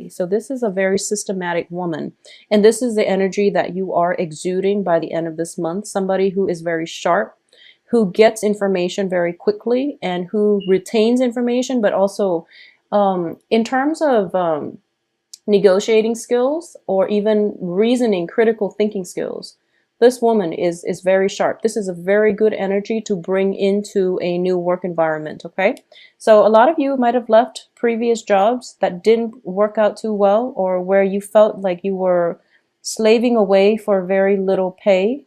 systematically. So this is a very systematic woman. And this is the energy that you are exuding by the end of this month. Somebody who is very sharp, who gets information very quickly, and who retains information, but also in terms of negotiating skills or even reasoning, critical thinking skills. This woman is very sharp. This is a very good energy to bring into a new work environment, okay? So a lot of you might have left previous jobs that didn't work out too well, or where you felt like you were slaving away for very little pay.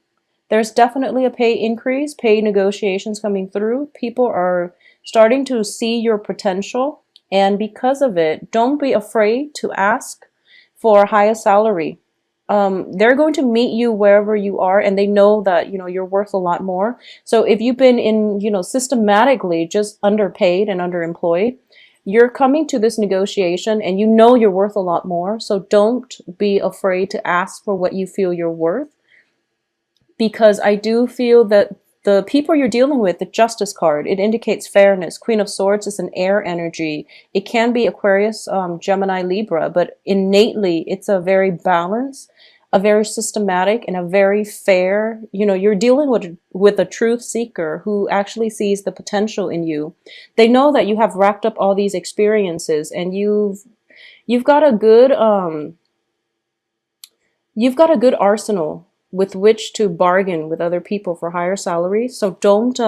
There's definitely a pay increase, pay negotiations coming through. People are starting to see your potential, and because of it, don't be afraid to ask for a higher salary. They're going to meet you wherever you are, and they know that, you're worth a lot more. So if you've been in, systematically just underpaid and underemployed, you're coming to this negotiation and you know you're worth a lot more. So don't be afraid to ask for what you feel you're worth, because I do feel that the people you're dealing with, the Justice card, it indicates fairness. Queen of Swords is an air energy. It can be Aquarius, Gemini, Libra, but innately it's a very balanced, a very systematic, and a very fair. You're dealing with a truth seeker who actually sees the potential in you. They know that you have racked up all these experiences, and you've got a good arsenal with which to bargain with other people for higher salaries. So don't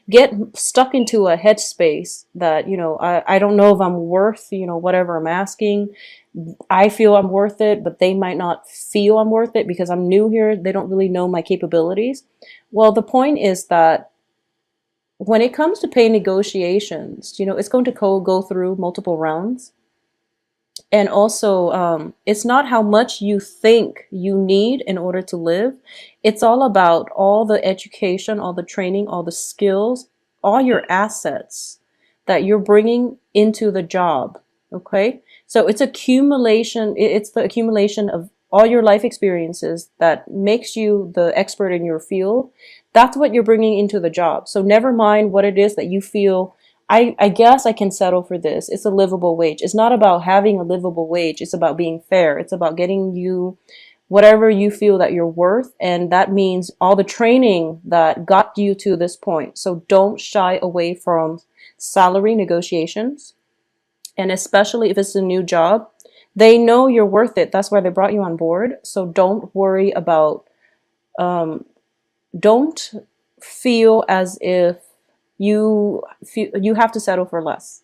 get stuck into a headspace that, I don't know if I'm worth, whatever I'm asking. I feel I'm worth it, but they might not feel I'm worth it because I'm new here. They don't really know my capabilities. Well, the point is that when it comes to pay negotiations, it's going to go through multiple rounds. And also, it's not how much you think you need in order to live. It's all about all the education, all the training, all the skills, all your assets that you're bringing into the job. Okay? So it's accumulation. It's the accumulation of all your life experiences that makes you the expert in your field. That's what you're bringing into the job. So never mind what it is that you feel, I guess I can settle for this. It's a livable wage. It's not about having a livable wage. It's about being fair. It's about getting you whatever you feel that you're worth. And that means all the training that got you to this point. So don't shy away from salary negotiations. And especially if it's a new job, they know you're worth it. That's why they brought you on board. So don't worry about, don't feel as if you have to settle for less.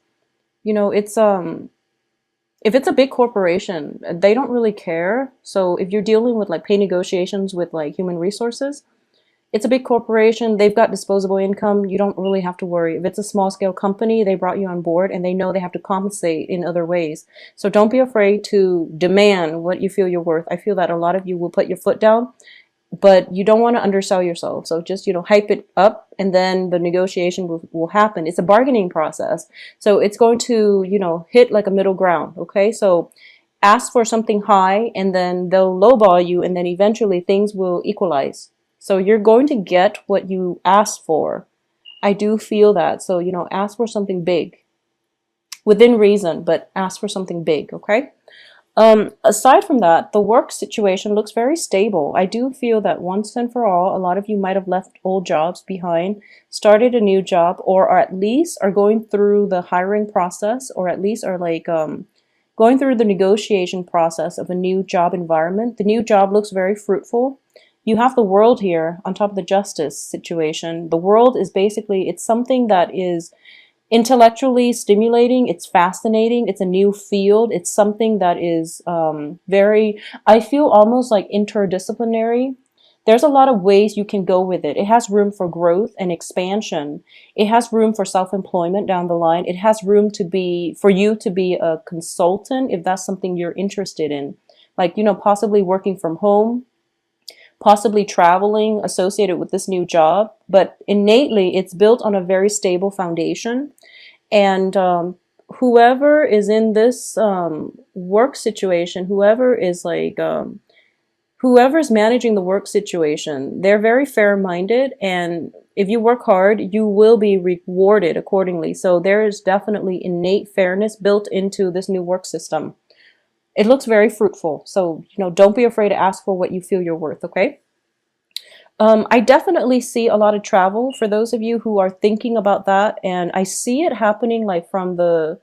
It's if it's a big corporation, they don't really care. So if you're dealing with like pay negotiations with like human resources, it's a big corporation. They've got disposable income. You don't really have to worry. If it's a small scale company, they brought you on board and they know they have to compensate in other ways. So don't be afraid to demand what you feel you're worth. I feel that a lot of you will put your foot down, but you don't want to undersell yourself. So just, hype it up, and then the negotiation will happen. It's a bargaining process. So it's going to, hit like a middle ground. Okay. So ask for something high, and then they'll lowball you, and then eventually things will equalize. So you're going to get what you asked for. I do feel that. So, ask for something big within reason, but ask for something big. Okay. Aside from that, the work situation looks very stable. I do feel that once and for all, a lot of you might have left old jobs behind, started a new job, or at least are going through the hiring process, or at least are like going through the negotiation process of a new job environment. The new job looks very fruitful. You have the World here on top of the Justice situation. The World is basically, it's something that is intellectually stimulating. It's fascinating. It's a new field. It's something that is very, I feel almost like interdisciplinary. There's a lot of ways you can go with it. It has room for growth and expansion. It has room for self-employment down the line. It has room for you to be a consultant if that's something you're interested in. Like, possibly working from home, possibly traveling associated with this new job. But innately, it's built on a very stable foundation. And whoever is in this work situation, whoever's managing the work situation, they're very fair-minded, and if you work hard, you will be rewarded accordingly. So there is definitely innate fairness built into this new work system. It looks very fruitful. So, don't be afraid to ask for what you feel you're worth, okay? I definitely see a lot of travel for those of you who are thinking about that, and I see it happening like from the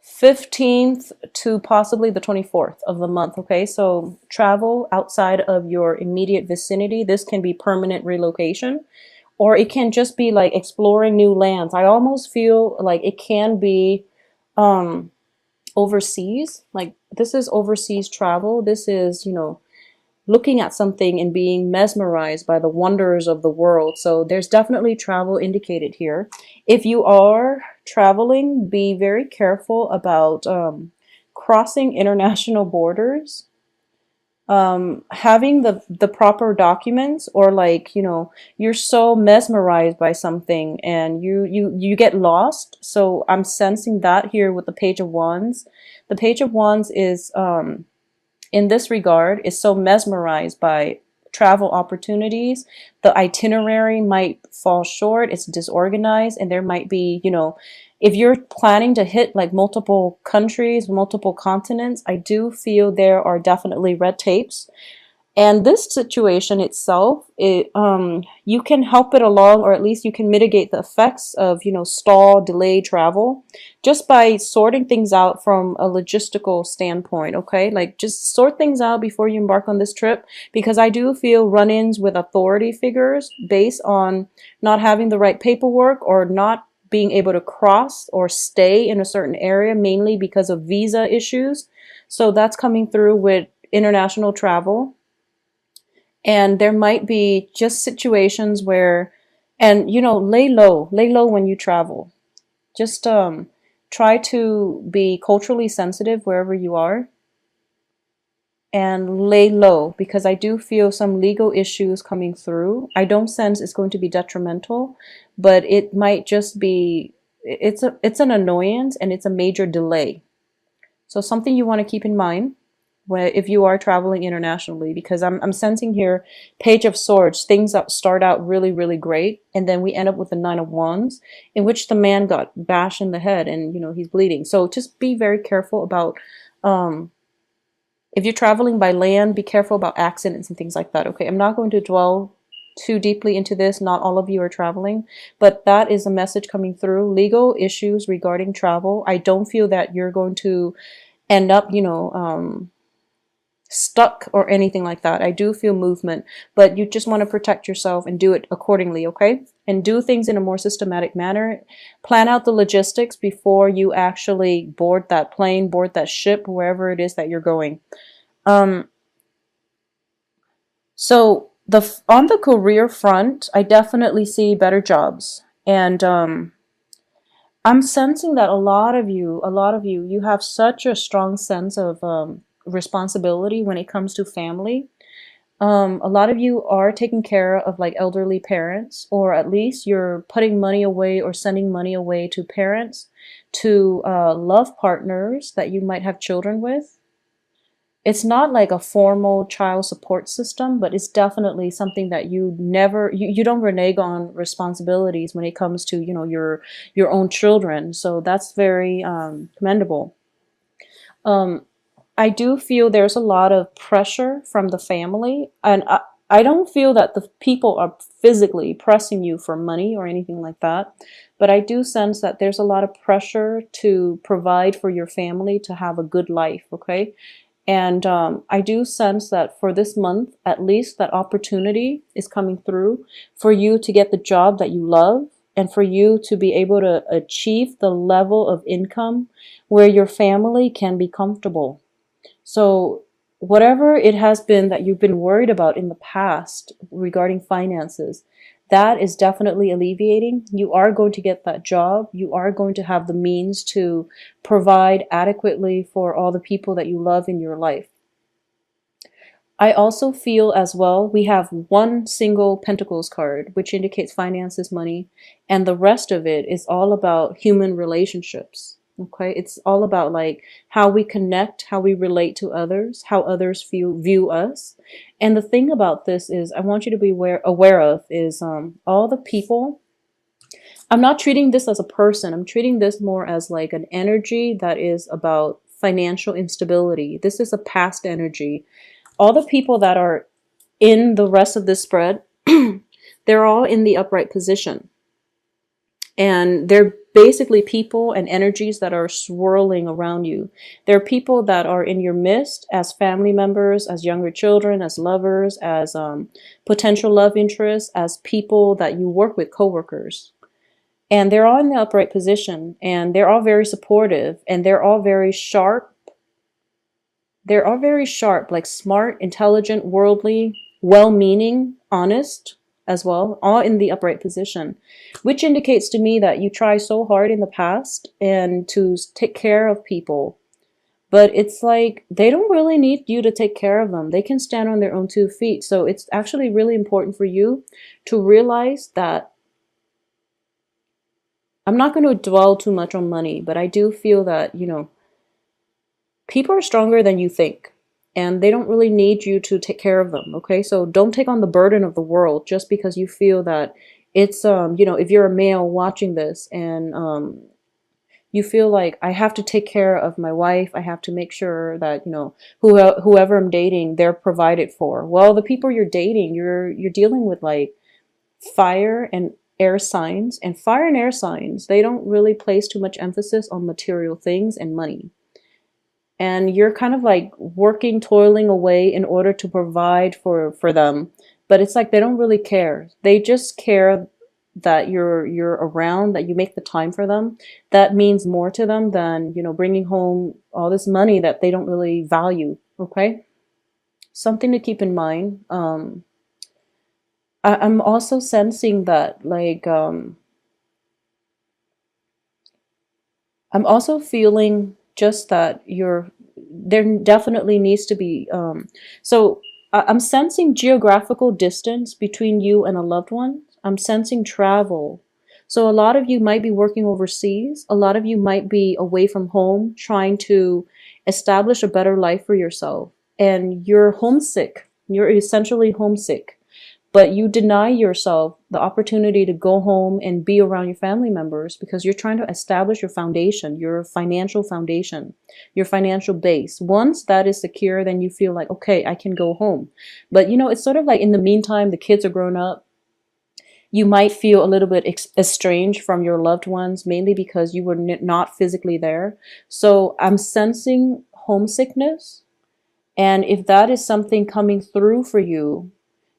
15th to possibly the 24th of the month, okay? So travel outside of your immediate vicinity. This can be permanent relocation, or it can just be like exploring new lands. I almost feel like it can be um overseas. Like this is overseas travel. This is, looking at something and being mesmerized by the wonders of the world. So there's definitely travel indicated here. If you are traveling, be very careful about crossing international borders, having the proper documents, or like, you're so mesmerized by something and you get lost. So I'm sensing that here with the Page of Wands. The Page of Wands is in this regard is so mesmerized by travel opportunities. The itinerary might fall short, it's disorganized, and there might be, if you're planning to hit like multiple countries, multiple continents, I do feel there are definitely red tapes. And this situation itself, you can help it along, or at least you can mitigate the effects of, stall, delay travel, just by sorting things out from a logistical standpoint, okay? Like just sort things out before you embark on this trip, because I do feel run-ins with authority figures based on not having the right paperwork, or not being able to cross or stay in a certain area, mainly because of visa issues. So that's coming through with international travel. And there might be just situations where, and lay low when you travel. Just try to be culturally sensitive wherever you are, and lay low, because I do feel some legal issues coming through. I don't sense it's going to be detrimental, but it might just be, it's an annoyance, and it's a major delay. So something you want to keep in mind where, if you are traveling internationally, because I'm sensing here Page of Swords, things that start out really, really great, and then we end up with the Nine of Wands, in which the man got bashed in the head, and he's bleeding. So just be very careful about, um, if you're traveling by land, be careful about accidents and things like that. Okay, I'm not going to dwell too deeply into this. Not all of you are traveling, but that is a message coming through. Legal issues regarding travel. I don't feel that you're going to end up, stuck or anything like that. I do feel movement, but you just want to protect yourself and do it accordingly, okay? And do things in a more systematic manner. Plan out the logistics before you actually board that plane, board that ship, wherever it is that you're going. Um, so on the career front, I definitely see better jobs. And I'm sensing that you have such a strong sense of responsibility when it comes to family. A lot of you are taking care of like elderly parents, or at least you're putting money away or sending money away to parents, to love partners that you might have children with. It's not like a formal child support system, but it's definitely something that you don't renege on responsibilities when it comes to, your own children. So that's very commendable. Um, I do feel there's a lot of pressure from the family, and I don't feel that the people are physically pressing you for money or anything like that, but I do sense that there's a lot of pressure to provide for your family to have a good life, okay? And I do sense that for this month, at least, that opportunity is coming through for you to get the job that you love, and for you to be able to achieve the level of income where your family can be comfortable. So whatever it has been that you've been worried about in the past regarding finances, that is definitely alleviating. You are going to get that job. You are going to have the means to provide adequately for all the people that you love in your life. I also feel as well, we have one single Pentacles card, which indicates finances, money, and the rest of it is all about human relationships. Okay, it's all about like how we connect, how we relate to others, how others view us. And the thing about this is, I want you to be aware of is all the people. I'm not treating this as a person. I'm treating this more as like an energy that is about financial instability. This is a past energy. All the people that are in the rest of this spread, they're all in the upright position. And they're basically people and energies that are swirling around you. They're people that are in your midst as family members, as younger children, as lovers, as potential love interests, as people that you work with, coworkers. And they're all in the upright position, and they're all very supportive, and they're all very sharp. They're all very sharp, like smart, intelligent, worldly, well-meaning, honest as well, all in the upright position, which indicates to me that you try so hard in the past and to take care of people. But it's like they don't really need you to take care of them. They can stand on their own 2 feet. So it's actually really important for you to realize that I'm not going to dwell too much on money, but I do feel that, people are stronger than you think, and they don't really need you to take care of them. Okay, so don't take on the burden of the world just because you feel that it's if you're a male watching this and you feel like I have to take care of my wife, I have to make sure that whoever I'm dating, they're provided for. Well, the people you're dating, you're dealing with like fire and air signs, and fire and air signs, they don't really place too much emphasis on material things and money. And you're kind of like working, toiling away in order to provide for them, but it's like they don't really care. They just care that you're around, that you make the time for them. That means more to them than bringing home all this money that they don't really value. Okay, something to keep in mind. I'm also sensing that like I'm also feeling just that there definitely needs to be so I'm sensing geographical distance between you and a loved one. I'm sensing travel. So a lot of you might be working overseas. A lot of you might be away from home trying to establish a better life for yourself. And you're homesick. You're essentially homesick, but you deny yourself the opportunity to go home and be around your family members because you're trying to establish your foundation, your financial foundation, your financial base. Once that is secure, then you feel like, okay, I can go home. But it's sort of like in the meantime, the kids are grown up. You might feel a little bit estranged from your loved ones, mainly because you were not physically there. So I'm sensing homesickness. And if that is something coming through for you,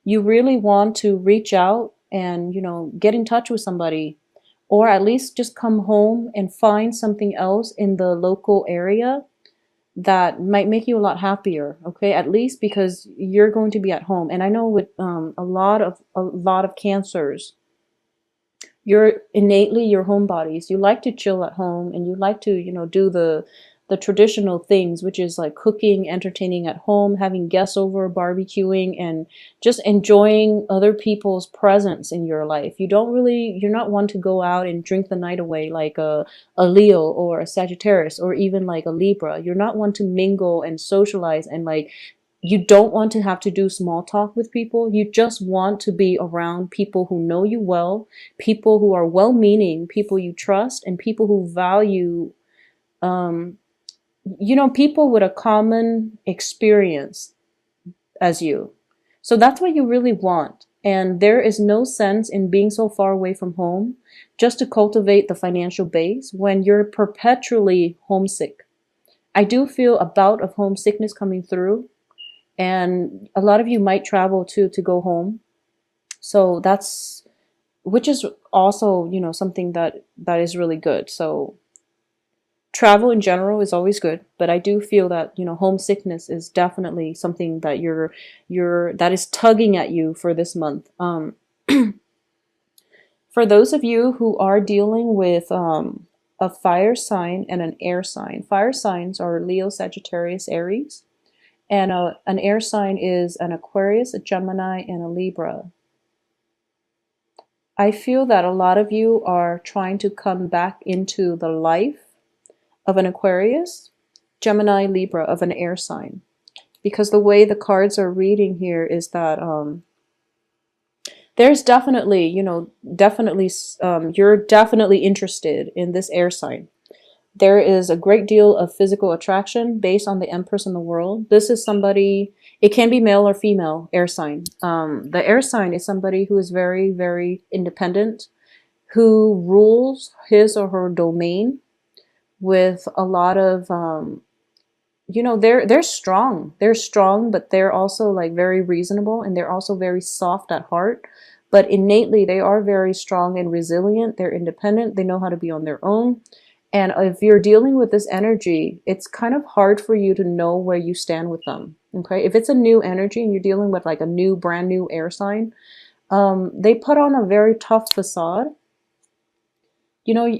you really want to reach out and, get in touch with somebody, or at least just come home and find something else in the local area that might make you a lot happier. Okay, at least because you're going to be at home. And I know with a lot of cancers, you're innately your homebodies. You like to chill at home, and you like to, do the traditional things, which is like cooking, entertaining at home, having guests over, barbecuing, and just enjoying other people's presence in your life. You're not one to go out and drink the night away like a Leo or a Sagittarius or even like a Libra. You're not one to mingle and socialize, and like you don't want to have to do small talk with people. You just want to be around people who know you well, people who are well-meaning, people you trust, and people who value um, people with a common experience as you. So that's what you really want. And there is no sense in being so far away from home just to cultivate the financial base when you're perpetually homesick. I do feel a bout of homesickness coming through, and a lot of you might travel too to go home. So which is also, something that is really good. So travel in general is always good, but I do feel that, homesickness is definitely something that that is tugging at you for this month. For those of you who are dealing with a fire sign and an air sign, fire signs are Leo, Sagittarius, Aries, and an air sign is an Aquarius, a Gemini, and a Libra. I feel that a lot of you are trying to come back into the life of an Aquarius, Gemini, Libra, of an air sign. Because the way the cards are reading here is that there's definitely, you're definitely interested in this air sign. There is a great deal of physical attraction based on the empress in the world. This is somebody, it can be male or female air sign. The air sign is somebody who is very, very independent, who rules his or her domain with a lot of, they're strong. They're strong, but they're also like very reasonable, and they're also very soft at heart. But innately, they are very strong and resilient. They're independent. They know how to be on their own. And if you're dealing with this energy, it's kind of hard for you to know where you stand with them. Okay. If it's a new energy and you're dealing with like a new, brand new air sign, they put on a very tough facade.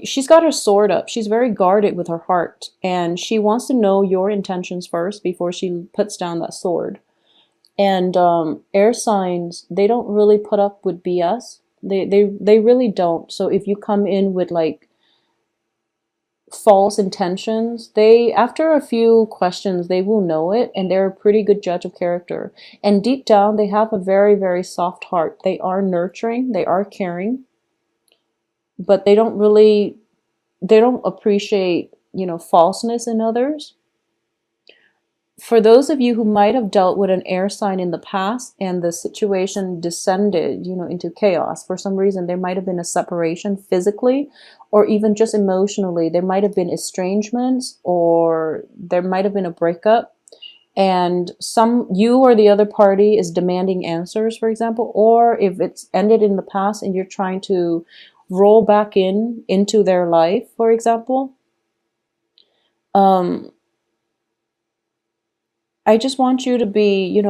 She's got her sword up. She's very guarded with her heart, and she wants to know your intentions first before she puts down that sword. And air signs, they don't really put up with BS. They really don't. So if you come in with like false intentions, they, after a few questions, they will know it, and they're a pretty good judge of character. And deep down, they have a very, very soft heart. They are nurturing, they are caring, but they don't appreciate, falseness in others. For those of you who might have dealt with an air sign in the past and the situation descended, into chaos, for some reason, there might have been a separation physically or even just emotionally. There might have been estrangements, or there might have been a breakup, and you or the other party is demanding answers, for example, or if it's ended in the past and you're trying to roll back into their life, for example. I just want you to be,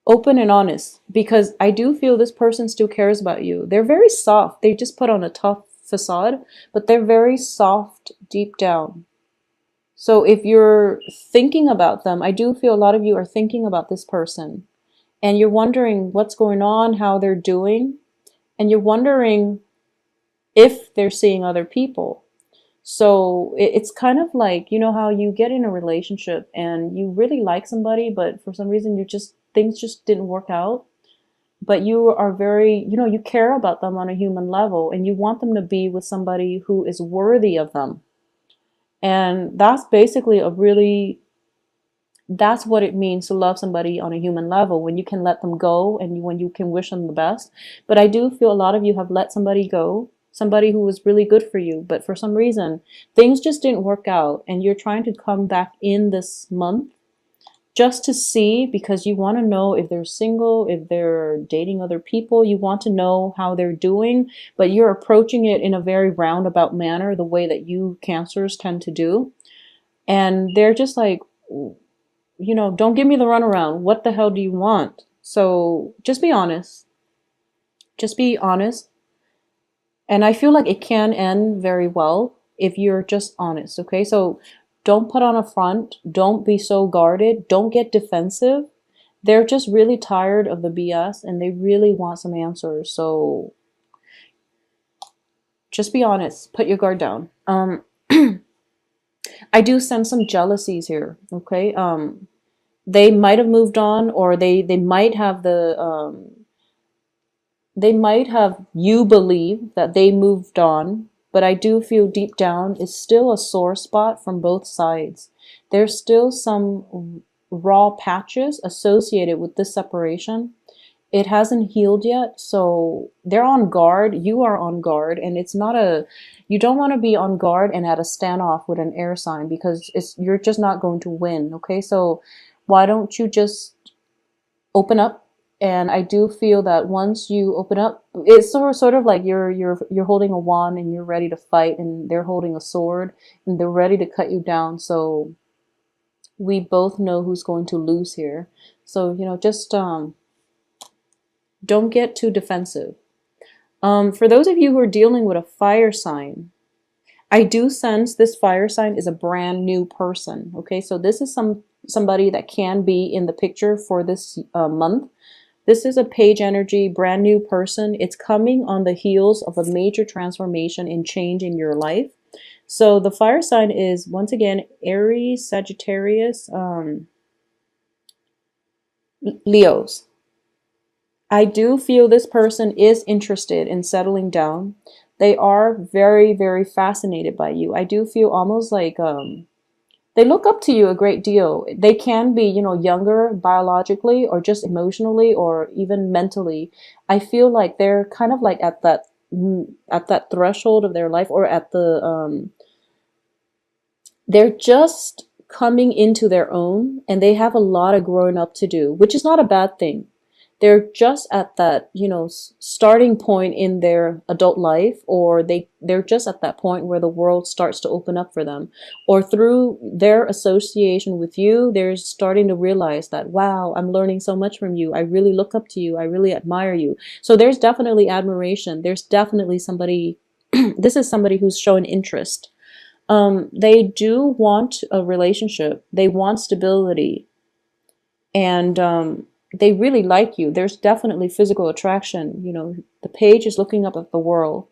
open and honest, because I do feel this person still cares about you. They're very soft. They just put on a tough facade, but they're very soft deep down. So if you're thinking about them, I do feel a lot of you are thinking about this person, and you're wondering what's going on, how they're doing, and you're wondering if they're seeing other people. So it's kind of like, how you get in a relationship and you really like somebody, but for some reason things just didn't work out. But you are very, you care about them on a human level, and you want them to be with somebody who is worthy of them. And that's basically that's what it means to love somebody on a human level, when you can let them go and when you can wish them the best. But I do feel a lot of you have let somebody go, somebody who was really good for you, but for some reason things just didn't work out, and you're trying to come back in this month just to see, because you want to know if they're single, if they're dating other people. You want to know how they're doing, but you're approaching it in a very roundabout manner, the way that you Cancers tend to do. And they're just like, don't give me the runaround. What the hell do you want? So just be honest. Just be honest. And I feel like it can end very well if you're just honest, okay? So don't put on a front. Don't be so guarded. Don't get defensive. They're just really tired of the BS, and they really want some answers. So just be honest. Put your guard down. I do sense some jealousies here, okay? They might have moved on, or they might have they might have you believe that they moved on, but I do feel deep down it's still a sore spot from both sides. There's still some raw patches associated with this separation. It hasn't healed yet, so they're on guard. You are on guard, and you don't want to be on guard and at a standoff with an air sign, because you're just not going to win, okay? So why don't you just open up? And I do feel that once you open up, it's sort of like you're holding a wand and you're ready to fight, and they're holding a sword and they're ready to cut you down. So we both know who's going to lose here. So just don't get too defensive. For those of you who are dealing with a fire sign, I do sense this fire sign is a brand new person. Okay, so this is somebody that can be in the picture for this month. This is a page energy, brand new person. It's coming on the heels of a major transformation and change in your life. So the fire sign is, once again, Aries, Sagittarius, Leos. I do feel this person is interested in settling down, They are very, very fascinated by you. I do feel almost like they look up to you a great deal. They can be, younger biologically or just emotionally or even mentally. I feel like they're kind of like at that threshold of their life, or at the they're just coming into their own, and they have a lot of growing up to do, which is not a bad thing. They're just at that, starting point in their adult life, or they're just at that point where the world starts to open up for them, or through their association with you, they're starting to realize that, wow, I'm learning so much from you. I really look up to you. I really admire you. So there's definitely admiration. There's definitely somebody, this is somebody who's showing interest. They do want a relationship. They want stability, and they really like you. There's definitely physical attraction. The page is looking up at the world,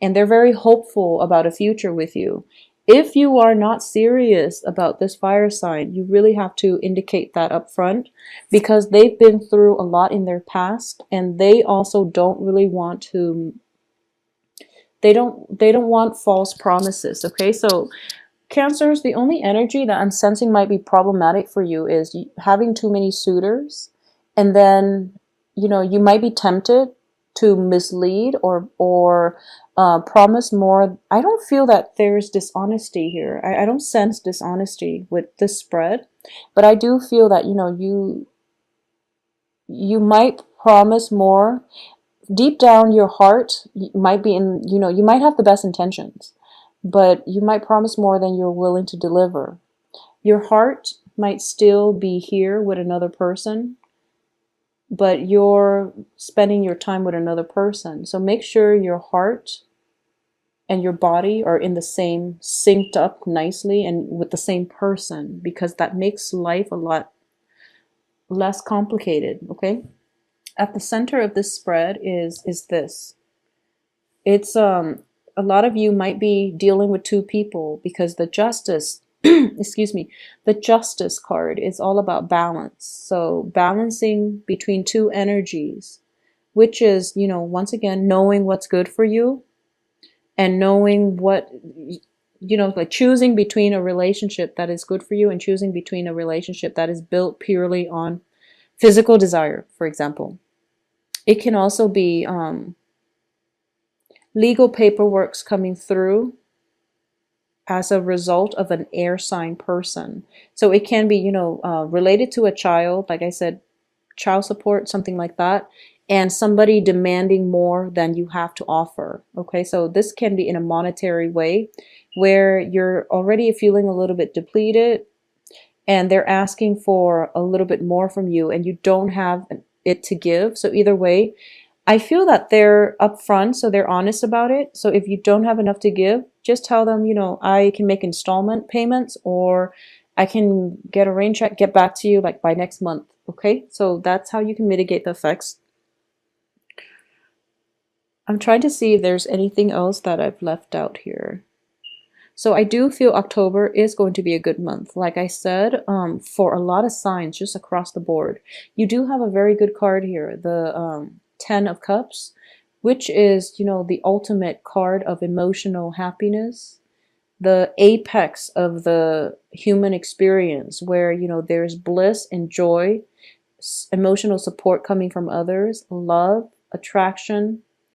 and they're very hopeful about a future with you. If you are not serious about this fire sign, you really have to indicate that up front, because they've been through a lot in their past, and they also don't really want to, they don't want false promises. Okay, so Cancers, the only energy that I'm sensing might be problematic for you is having too many suitors, and then you might be tempted to mislead or promise more. I don't feel that there's dishonesty here. I don't sense dishonesty with this spread, but I do feel that you might promise more. Deep down, your heart might be in, you might have the best intentions, but you might promise more than you're willing to deliver. Your heart might still be here with another person, but you're spending your time with another person. So make sure your heart and your body are in the same, synced up nicely and with the same person, because that makes life a lot less complicated, okay? At the center of this spread is this. It's a lot of you might be dealing with two people, because the justice excuse me, the justice card is all about balance. So balancing between two energies, which is, once again, knowing what's good for you, and knowing what, like choosing between a relationship that is good for you and choosing between a relationship that is built purely on physical desire, for example. It can also be legal paperwork's coming through as a result of an air sign person. So it can be, related to a child, like I said, child support, something like that, and somebody demanding more than you have to offer. Okay, so this can be in a monetary way where you're already feeling a little bit depleted, and they're asking for a little bit more from you, and you don't have it to give. So either way, I feel that they're upfront, so they're honest about it. So if you don't have enough to give, just tell them, I can make installment payments, or I can get a rain check, get back to you like by next month. Okay, so that's how you can mitigate the effects. I'm trying to see if there's anything else that I've left out here. So I do feel October is going to be a good month. Like I said, for a lot of signs just across the board. You do have a very good card here, the 10 of Cups, which is, the ultimate card of emotional happiness, the apex of the human experience, where, there's bliss and joy, emotional support coming from others, love, attraction,